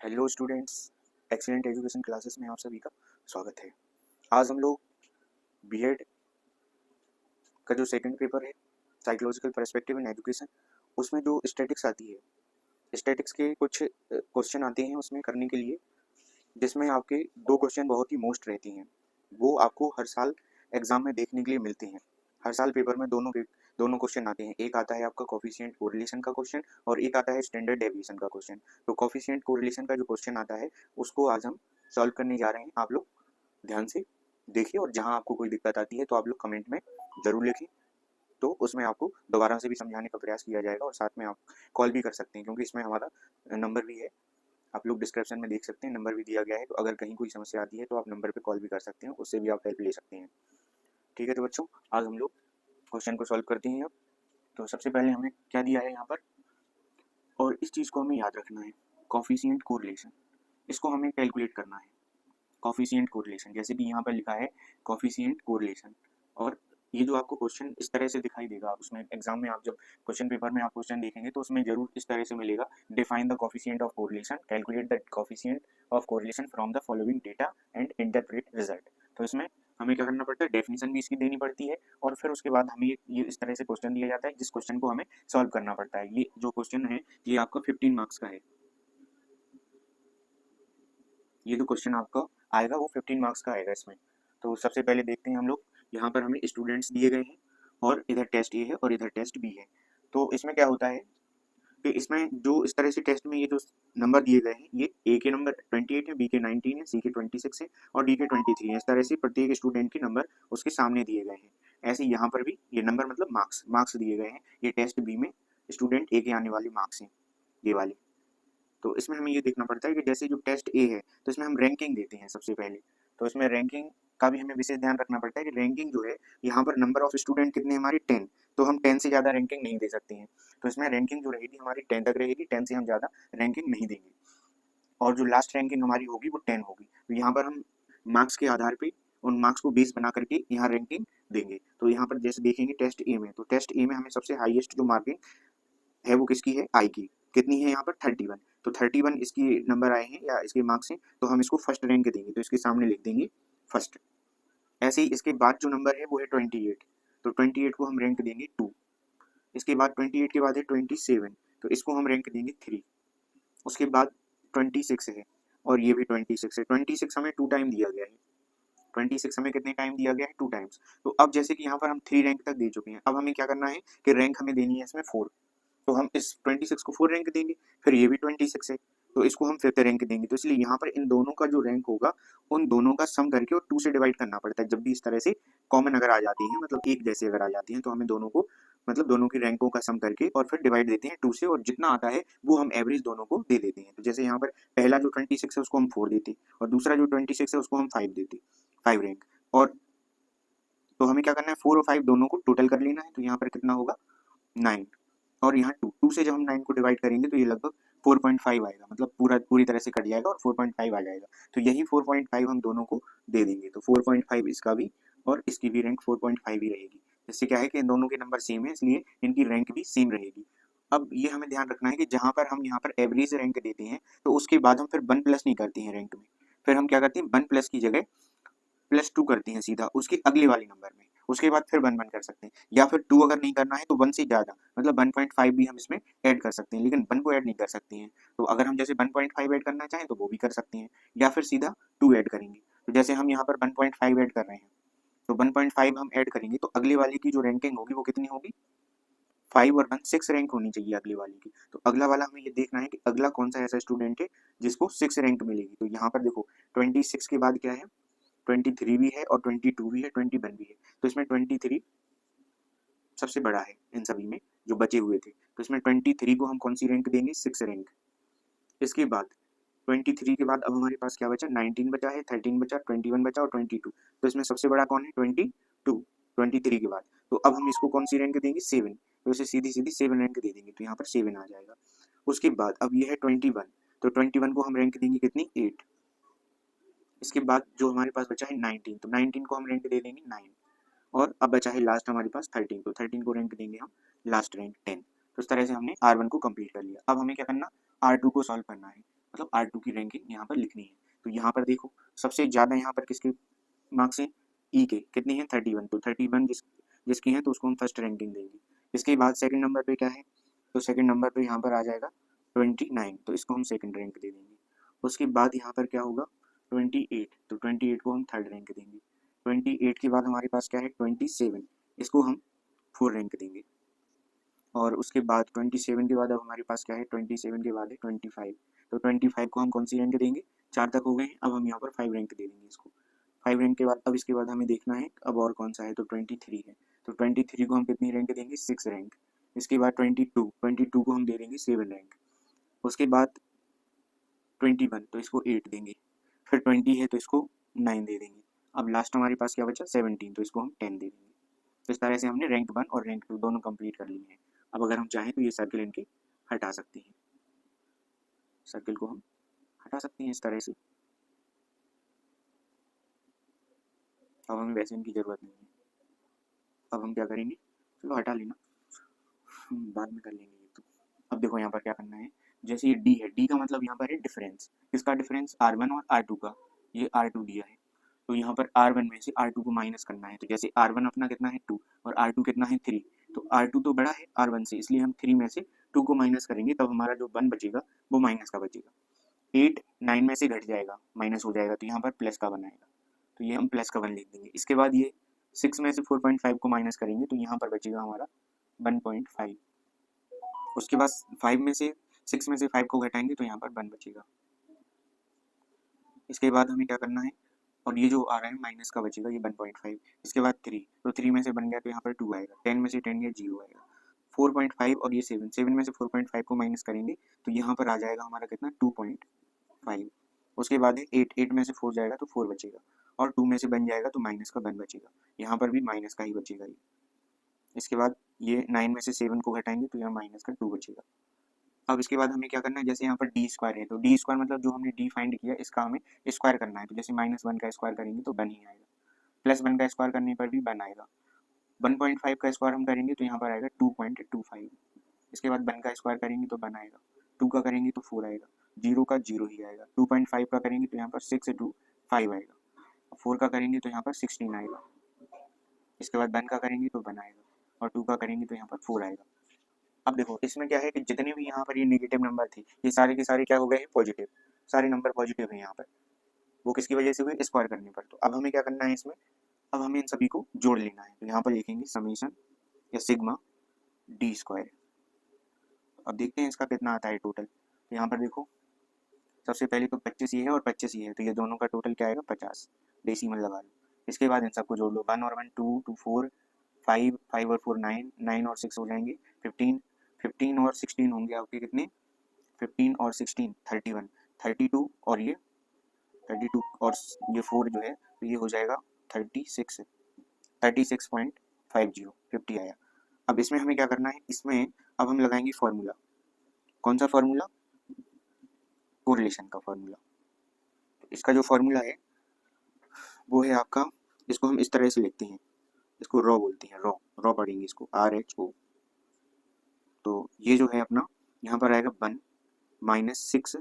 Hello students, excellent education classes में आप सभी का स्वागत है। आज हम लोग बीएड का जो सेकंड पेपर है, साइकोलॉजिकल पर्सपेक्टिव इन एजुकेशन, उसमें जो स्टैटिक्स आती है, स्टैटिक्स के कुछ क्वेश्चन आते हैं उसमें करने के लिए, जिसमें आपके दो क्वेश्चन बहुत ही मोस्ट रहती हैं। वो आपको हर साल एग्जाम में देखने के लिए मिलती हैं। हर साल पेपर में दोनों क्वेश्चन आते हैं। एक आता है आपका कॉफिशिएंट कोरिलेशन का क्वेश्चन और एक आता है स्टैंडर्ड डेविएशन का क्वेश्चन। तो कॉफिशिएंट कोरिलेशन का जो क्वेश्चन आता है उसको आज हम सॉल्व करने जा रहे हैं। आप लोग ध्यान से देखिए और जहां आपको कोई दिक्कत आती है तो आप लोग कमेंट में ज़रूर लिखें। तो उसमें आपको दोबारा से भी समझाने का प्रयास किया जाएगा और साथ में आप कॉल भी कर सकते हैं, क्योंकि इसमें हमारा नंबर भी है। आप लोग डिस्क्रिप्शन में देख सकते हैं, नंबर भी दिया गया है। तो अगर कहीं कोई समस्या आती है तो आप नंबर पे कॉल भी कर सकते हैं, उससे भी आप हेल्प ले सकते हैं। ठीक है, तो बच्चों आज हम लोग क्वेश्चन को सॉल्व करते हैं। अब तो सबसे पहले हमें क्या दिया है यहाँ पर, और इस चीज़ को हमें याद रखना है, कॉफिशिएंट कोरिलेशन। इसको हमें कैलकुलेट करना है। कॉफिशिएंट कोरिलेशन जैसे कि यहाँ पर लिखा है कॉफिशिएंट कोरिलेशन, और ये जो आपको क्वेश्चन इस तरह से दिखाई देगा, उसमें एग्जाम में आप जब क्वेश्चन पेपर में आप क्वेश्चन देखेंगे तो उसमें जरूर इस तरह से मिलेगा, define the coefficient of correlation, calculate the coefficient of correlation from the following data and interpret result. तो इसमें हमें क्या करना पड़ता है, डेफिनेशन भी इसकी देनी पड़ती है, और फिर उसके बाद हमें ये इस तरह से क्वेश्चन दिया जाता है जिस क्वेश्चन को हमें सॉल्व करना पड़ता है। ये जो क्वेश्चन है ये आपका 15 मार्क्स का है। ये जो क्वेश्चन आपका आएगा वो 15 मार्क्स का आएगा इसमें। तो सबसे पहले देखते हैं हम लोग, यहाँ पर हमें स्टूडेंट्स दिए गए हैं और इधर टेस्ट ए है और इधर टेस्ट बी है। तो इसमें क्या होता है कि इसमें जो इस तरह से टेस्ट में ये जो नंबर दिए गए हैं, ये ए के नंबर 28 है, बी के 19 है, सी के 26 है और डी के 23 है। इस तरह से प्रत्येक स्टूडेंट के नंबर उसके सामने दिए गए हैं। ऐसे यहाँ पर भी ये नंबर मतलब मार्क्स मार्क्स दिए गए हैं। ये टेस्ट बी में स्टूडेंट ए के आने वाले मार्क्स हैं, ये वाले। तो इसमें हमें ये देखना पड़ता है कि जैसे जो टेस्ट ए है तो इसमें हम रैंकिंग देते हैं सबसे पहले। तो इसमें रैंकिंग का भी हमें विशेष ध्यान रखना पड़ता है कि रैंकिंग जो है, यहाँ पर नंबर ऑफ स्टूडेंट कितने हमारे 10, तो हम 10 से ज़्यादा रैंकिंग नहीं दे सकते हैं। तो इसमें रैंकिंग जो रहेगी हमारी 10 तक रहेगी, 10 से हम ज़्यादा रैंकिंग नहीं देंगे, और जो लास्ट रैंकिंग हमारी होगी वो 10 होगी। तो यहाँ पर हम मार्क्स के आधार पर उन मार्क्स को बेस बना करके यहाँ रैंकिंग देंगे। तो यहाँ पर जैसे देखेंगे टेस्ट ए में, तो टेस्ट ए में हमें सबसे हाईएस्ट जो मार्किंग है वो किसकी है, आई की। कितनी है यहाँ पर 31। तो 31 इसकी नंबर आए हैं या इसके मार्क्स हैं, तो हम इसको फर्स्ट रैंक देंगे, तो इसके सामने लिख देंगे फर्स्ट। ऐसे ही इसके बाद जो नंबर है वो है 28, तो 28 को हम रैंक देंगे 2। इसके बाद 28 के बाद है 27, तो इसको हम रैंक देंगे 3। उसके बाद 26 है और ये भी 26 है। 26 हमें 2 टाइम दिया गया है। 26 हमें कितने टाइम दिया गया है, 2 टाइम्स। तो अब जैसे कि यहाँ पर हम 3 रैंक तक दे चुके हैं, अब हमें क्या करना है कि रैंक हमें देनी है इसमें 4। तो हम इस 26 को 4 रैंक देंगे, फिर ये भी 26 है तो इसको हम 5th रैंक देंगे। तो इसलिए यहाँ पर इन दोनों का जो रैंक होगा उन दोनों का सम करके और 2 से डिवाइड करना पड़ता है। जब भी इस तरह से कॉमन अगर आ जाती है, मतलब एक जैसे अगर आ जाती हैं, तो हमें दोनों को मतलब दोनों की रैंकों का सम करके और फिर डिवाइड देते हैं 2 से, और जितना आता है वो हम एवरेज दोनों को दे देते हैं। तो जैसे यहाँ पर पहला जो 26 है उसको हम 4 देते और दूसरा जो 26 है उसको हम 5 देते, 5 रैंक। और तो हमें क्या करना है, 4 और 5 दोनों को टोटल कर लेना है। तो यहाँ पर कितना होगा 9, और यहाँ 2 से जब हम 9 को डिवाइड करेंगे तो ये लगभग 4.5 आएगा, मतलब पूरी तरह से कट जाएगा और 4.5 आ जाएगा। तो यही 4.5 हम दोनों को दे देंगे। तो 4.5 इसका भी और इसकी भी रैंक 4.5 ही रहेगी। इससे क्या है कि इन दोनों के नंबर सेम है, इसलिए इनकी रैंक भी सेम रहेगी। अब ये हमें ध्यान रखना है कि जहाँ पर हम यहाँ पर एवरेज रैंक देते हैं तो उसके बाद हम फिर 1 प्लस नहीं करते हैं रैंक में। फिर हम क्या करते हैं, 1 प्लस की जगह +2 करते हैं सीधा उसके अगले वाले नंबर में। उसके बाद फिर 1 1 कर सकते हैं, या फिर 2 अगर नहीं करना है तो 1 से ज़्यादा मतलब 1.5 भी हम इसमें ऐड कर सकते हैं, लेकिन 1 को ऐड नहीं कर सकते हैं। तो अगर हम जैसे 1.5 ऐड करना चाहें तो वो भी कर सकते हैं, या फिर सीधा 2 ऐड करेंगे। तो जैसे हम यहाँ पर 1.5 ऐड कर रहे हैं, तो 1.5 हम ऐड करेंगे तो अगले वाले की जो रैंकिंग होगी वो कितनी होगी, 5 और 1 6 रैंक होनी चाहिए अगले वाले की। तो अगला वाला हमें ये देखना है कि अगला कौन सा ऐसा स्टूडेंट है जिसको 6 रैंक मिलेगी। तो यहाँ पर देखो 26 के बाद क्या है, 23 भी है और 22 भी है, 21 भी है। तो इसमें 23 सबसे बड़ा है इन सभी में जो बचे हुए थे। तो इसमें 23 को हम कौन सी रैंक देंगे, 6 रैंक। इसके बाद 23 के बाद अब हमारे पास क्या बचा, 19 बचा है, 13 बचा, 21 बचा और 22। तो इसमें सबसे बड़ा कौन है, 22 23 के बाद। तो अब हम इसको कौन सी रैंक देंगे, 7। तो इसे सीधी सीधी 7 रैंक दे देंगे, तो यहाँ पर 7 आ जाएगा। उसके बाद अब ये है 21, तो 21 को हम रैंक देंगे कितनी, 8। इसके बाद जो हमारे पास बचा है 19, तो 19 को हम रैंक दे देंगे 9। और अब बचा है लास्ट हमारे पास 13, तो 13 को रैंक देंगे हम लास्ट रैंक 10। तो इस तरह से हमने R1 को कंप्लीट कर लिया। अब हमें क्या करना, R2 को सॉल्व करना है। मतलब R2 की रैंकिंग यहाँ पर लिखनी है। तो यहाँ पर देखो सबसे ज़्यादा यहाँ पर किसके मार्क्स हैं, ई के, कितनी है 31, तो 31 जिसकी है तो उसको हम फर्स्ट रैंकिंग देंगे। इसके बाद सेकंड नंबर पे क्या है, तो सेकंड नंबर पे यहाँ पर आ जाएगा 29, तो इसको हम सेकंड रैंक दे देंगे। उसके बाद यहाँ पर क्या होगा 28, तो 28 को हम थर्ड रैंक देंगे। 28 के बाद हमारे पास क्या है 27, इसको हम फोर्थ रैंक देंगे। और उसके बाद 27 के बाद अब हमारे पास क्या है 27 के बाद है 25, तो 25 को हम कौन सी रैंक देंगे, 4 तक हो गए हैं, अब हम यहाँ पर 5 रैंक दे देंगे इसको। 5 रैंक के बाद अब इसके बाद हमें देखना है अब और कौन सा है, तो 23 है, तो 23 को हम कितनी रैंक देंगे 6 रैंक। इसके बाद 22 को हम दे देंगे 7 रैंक। उसके बाद 21, तो इसको 8 देंगे। फिर 20 है तो इसको 9 दे देंगे। अब लास्ट हमारे पास क्या बचा 17, तो इसको हम 10 दे देंगे। तो इस तरह से हमने रैंक 1 और रैंक 2 दोनों कंप्लीट कर लिए हैं। अब अगर हम चाहें तो ये सर्किल इनके हटा सकते हैं, सर्किल को हम हटा सकते हैं इस तरह से। अब हमें वैसे इनकी ज़रूरत नहीं है। अब हम क्या करेंगे, चलो हटा लेना, बाद में कर लेंगे ये तो। अब देखो यहाँ पर क्या करना है, जैसे ये डी है, डी का मतलब यहाँ पर है डिफरेंस, किसका डिफरेंस R1 और R2 का, ये R2 दिया है, तो यहाँ पर R1 में से R2 को माइनस करना है। तो जैसे R1 अपना कितना है 2 और R2 कितना है 3, तो R2 तो बड़ा है R1 से, इसलिए हम 3 में से 2 को माइनस करेंगे, तब हमारा जो 1 बचेगा वो माइनस का बचेगा। 8 9 में से घट जाएगा, माइनस हो जाएगा, तो यहाँ पर प्लस का 1 आएगा, तो ये हम प्लस का 1 लिख देंगे। इसके बाद ये 6 में से 4.5 को माइनस करेंगे, तो यहाँ पर बचेगा हमारा 1.5। उसके बाद 5 में से 6 में से 5 को घटाएंगे तो यहाँ पर 1 बचेगा। इसके बाद हमें क्या करना है, और ये जो आ रहा है माइनस का बचेगा ये 1.5। इसके बाद 3, तो 3 में से बन गया तो यहाँ पर 2 आएगा, 10 में से 10 गया 0 आएगा। 4.5 और ये 7, 7 में से 4.5 को माइनस करेंगे तो यहाँ पर आ जाएगा हमारा कितना 2.5। उसके बाद है 8, 8 में से 4 जाएगा तो 4 बचेगा, और 2 में से बन जाएगा तो माइनस का 1 बचेगा, यहाँ पर भी माइनस का ही बचेगा ये। इसके बाद ये 9 में से 7 को घटाएंगे तो यहाँ माइनस का 2 बचेगा। अब इसके बाद हमें क्या करना है, जैसे यहाँ पर डी स्क्वायर है, तो डी स्क्वायर मतलब जो हमने डी फाइंड किया इसका हमें स्क्वायर करना है, तो जैसे -1 का स्क्वायर करेंगे तो 1 ही आएगा, +1 का स्क्वायर करने पर भी 1 आएगा, 1.5 का स्क्वायर हम करेंगे तो यहाँ पर आएगा 2.25। इसके बाद 1 का स्क्वायर करेंगे तो 1 आएगा, 2 का करेंगे तो 4 आएगा, 0 का 0 ही आएगा, 2.5 का करेंगे तो यहाँ पर 6 into 5 आएगा, 4 का करेंगे तो यहाँ पर 16 आएगा। इसके बाद 1 का करेंगे तो 1 आएगा, और 2 का करेंगे तो यहाँ पर 4 आएगा। अब देखो इसमें क्या है कि जितने भी यहाँ पर ये नेगेटिव नंबर थे ये सारे के सारे क्या हो गए हैं पॉजिटिव, सारे नंबर पॉजिटिव हैं यहाँ पर, वो किसकी वजह से हुए स्क्वायर करने पर। तो अब हमें क्या करना है इसमें, अब हमें इन सभी को जोड़ लेना है, तो यहाँ पर लिखेंगे समीशन या सिग्मा डी स्क्वायर। अब देखते हैं इसका कितना आता है टोटल, तो यहाँ पर देखो सबसे पहले तो 25 ये है और 25 ये है, तो ये दोनों का टोटल क्या आएगा 50, डेसिमल लगा लो। इसके बाद इन सबको जोड़ लो, 1 और 1 2 2 4 5 5 और 4 9 9 और 6 हो जाएंगे 15 15 और 16 होंगे आपके कितने 15 और 16 31 32 और ये 32 और ये 4 जो है तो ये हो जाएगा 36 36.50 50 आया। अब इसमें हमें क्या करना है, इसमें अब हम लगाएंगे फॉर्मूला, कौन सा फॉर्मूला, कोरिलेशन का फॉर्मूला। तो इसका जो फॉर्मूला है वो है आपका, इसको हम इस तरह से लिखते हैं, इसको रॉ बोलते हैं, रॉ रॉ पढ़ेंगे इसको RHO। तो ये जो है अपना यहाँ पर आएगा 1 -6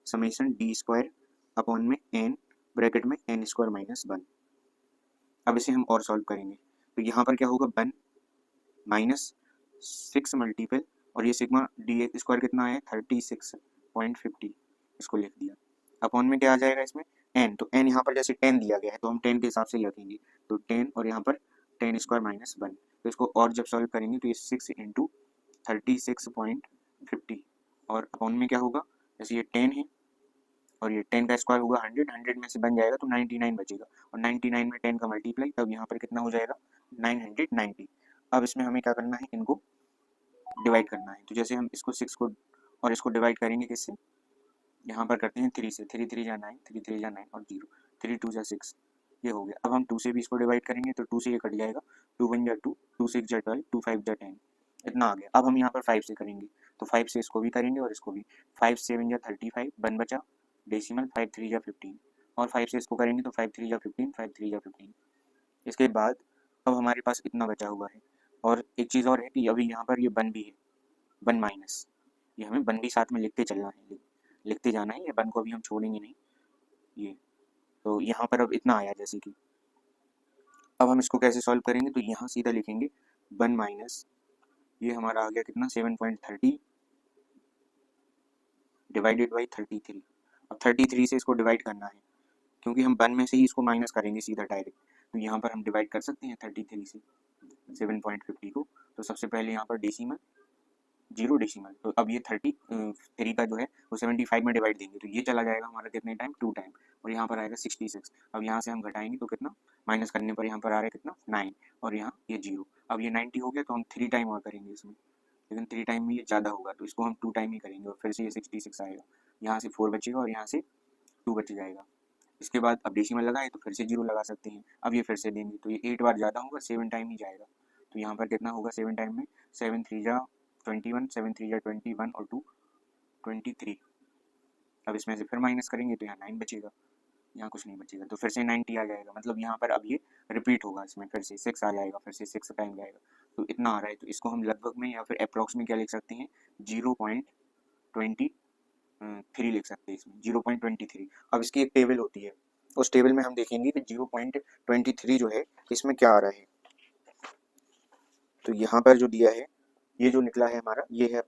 समेशन डी स्क्वायर अपॉन में n ब्रैकेट में n स्क्वायर माइनस 1। अब इसे हम और सॉल्व करेंगे, तो यहाँ पर क्या होगा 1 -6 मल्टीपल और ये सिग्मा डी स्क्वायर कितना है 36.50, इसको लिख दिया, अपॉन में क्या आ जाएगा इसमें n, तो n यहाँ पर जैसे 10 दिया गया है तो हम 10 के हिसाब से लिखेंगे, तो 10 और यहाँ पर 10 स्क्वायर माइनस 1, तो इसको और जब सॉल्व करेंगे तो ये 6 इंटू 36.50 और अपॉन में क्या होगा, जैसे ये 10 है और ये 10 का स्क्वायर होगा 100, 100 में से बन जाएगा तो 99 बचेगा, और 99 में 10 का मल्टीप्लाई, तब यहाँ पर कितना हो जाएगा 990। अब इसमें हमें क्या करना है, इनको डिवाइड करना है, तो जैसे हम इसको 6 को और इसको डिवाइड करेंगे किससे, यहाँ पर करते हैं 3 से, 3 3 जा 9, 3 3 जा 9 और 0, 3 2 जा 6, ये हो गया। अब हम 2 से भी इसको डिवाइड करेंगे तो 2 से ये कट जाएगा, 2 1 जा 2, 2 6 जा 12, 2 5 जा 10, इतना आ गया। अब हम यहाँ पर 5 से करेंगे, तो 5 से इसको भी करेंगे और इसको भी, 5 7 जा 35, 1 बचा डेसिमल, 5 3 जा 15, और 5 से इसको करेंगे तो 5 3 जा 15, 5 3 जा 15। इसके बाद अब हमारे पास इतना बचा हुआ है, और एक चीज़ और है कि अभी यहाँ पर ये 1 भी है, 1 माइनस, ये हमें 1 भी साथ में लिखते चलना है, लिखते जाना है, ये 1 को अभी हम छोड़ेंगे नहीं। ये तो यहाँ पर अब इतना आया जैसे कि, अब हम इसको कैसे सॉल्व करेंगे, तो यहाँ सीधा लिखेंगे 1 माइनस, ये हमारा आ गया कितना 7.30 डिवाइडेड बाई 33। अब 33 से इसको डिवाइड करना है, क्योंकि हम 1 में से ही इसको माइनस करेंगे सीधा डायरेक्ट, तो यहाँ पर हम डिवाइड कर सकते हैं 33 से 7.50 को। तो सबसे पहले यहाँ पर डेसिमल, 0 डेसिमल, तो अब ये 33 का जो है वो 75 में डिवाइड देंगे, तो ये चला जाएगा हमारा कितने टाइम, 2 टाइम, और यहाँ पर आएगा 66। अब यहाँ से हम घटाएंगे तो कितना, माइनस करने पर यहाँ पर आ रहा है कितना 9, और यहाँ ये 0। अब ये 90 हो गया, तो हम 3 टाइम और करेंगे इसमें, लेकिन 3 टाइम में ये ज़्यादा होगा, तो इसको हम 2 टाइम ही करेंगे, और फिर से ये 66 आएगा, यहाँ से 4 बचेगा और यहाँ से 2 बच जाएगा। इसके बाद अब डेसिमल लगाए तो फिर से 0 लगा सकते हैं, अब ये फिर से देंगे, तो ये 8 बार ज़्यादा होगा, 7 टाइम ही जाएगा, तो यहाँ पर कितना होगा 7 टाइम में, 7 3 जा 21, 7 3 जा 21 और 2 23। अब इसमें से फिर माइनस करेंगे तो यहाँ 9 बचेगा, यहाँ कुछ नहीं बचेगा, तो फिर से 90 आ जाएगा, मतलब यहाँ पर अब ये रिपीट होगा, इसमें फिर से 6 आ जाएगा, फिर से 6 टाइम जाएगा, तो इतना आ रहा है। तो इसको हम लगभग में या फिर अप्रॉक्स में क्या लिख सकते हैं, 0.23 लिख सकते हैं इसमें, 0.23। अब इसकी एक टेबल होती है, उस टेबल में हम देखेंगे कि 0.23 जो है इसमें क्या आ रहा है। तो यहाँ पर जो दिया है, ये जो निकला है हमारा, ये है,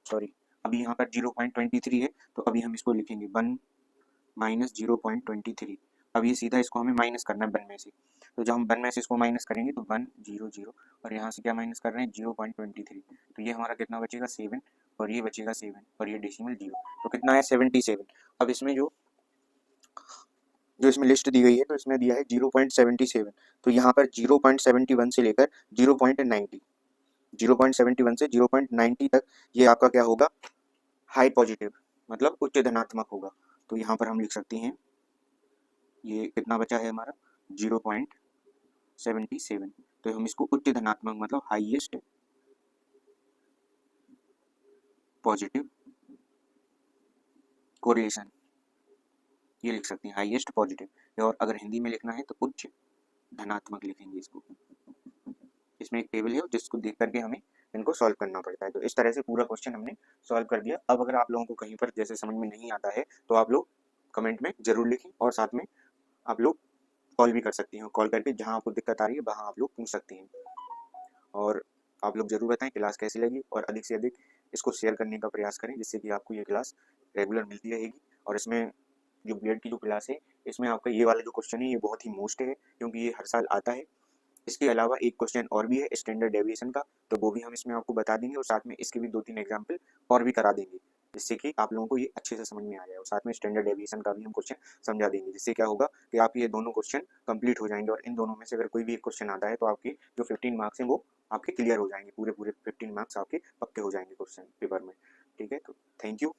सॉरी, अभी यहाँ पर 0.23 है, तो अभी हम इसको लिखेंगे 1 माइनस 0.23। अब ये सीधा इसको हमें माइनस करना है 1 में से, तो जब हम 1 में से इसको माइनस करेंगे तो 1 0 0, और यहाँ से क्या माइनस कर रहे हैं 0.23, तो ये हमारा कितना बचेगा 7, और ये बचेगा 7, और ये डेसिमल 0, तो कितना है 77। अब इसमें जो जो इसमें लिस्ट दी गई है, तो इसमें दिया है 0.77, तो यहाँ पर 0.71 से लेकर 0.90, 0.71 से 0.90 तक ये आपका क्या होगा, हाई पॉजिटिव, मतलब उच्च धनात्मक होगा। तो यहाँ पर हम लिख सकते हैं, ये कितना बचा है हमारा 0.77, तो हम इसको उच्च धनात्मक मतलब हाईएस्ट पॉजिटिव कोरिलेशन ये लिख सकते हैं, हाईएस्ट पॉजिटिव, और अगर हिंदी में लिखना है तो उच्च धनात्मक लिखेंगे इसको। इसमें एक टेबल है जिसको देख करके हमें इनको सॉल्व करना पड़ता है। तो इस तरह से पूरा क्वेश्चन हमने सॉल्व कर दिया। अब अगर आप लोगों को कहीं पर जैसे समझ में नहीं आता है तो आप लोग कमेंट में जरूर लिखें, और साथ में आप लोग कॉल भी कर सकते हैं, कॉल करके जहाँ आपको दिक्कत आ रही है वहाँ आप लोग पूछ सकते हैं। और आप लोग ज़रूर बताएं क्लास कैसी लगी, और अधिक से अधिक इसको शेयर करने का प्रयास करें, जिससे कि आपको ये क्लास रेगुलर मिलती रहेगी। और इसमें जो बीएड की जो क्लास है, इसमें आपका ये वाला जो क्वेश्चन है ये बहुत ही मोस्ट है, क्योंकि ये हर साल आता है। इसके अलावा एक क्वेश्चन और भी है स्टैंडर्ड डेविएशन का, तो वो भी हम इसमें आपको बता देंगे, और साथ में इसके भी 2-3 एग्जाम्पल और भी करा देंगे, जिससे कि आप लोगों को ये अच्छे से समझ में आ जाए, और साथ में स्टैंडर्ड डेविएशन का भी हम क्वेश्चन समझा देंगे, जिससे क्या होगा कि आप ये दोनों क्वेश्चन कंप्लीट हो जाएंगे, और इन दोनों में से अगर कोई भी एक क्वेश्चन आता है तो आपके जो 15 मार्क्स हैं वो आपके क्लियर हो जाएंगे, पूरे 15 मार्क्स आपके पक्के हो जाएंगे क्वेश्चन पेपर में। ठीक है, तो थैंक यू।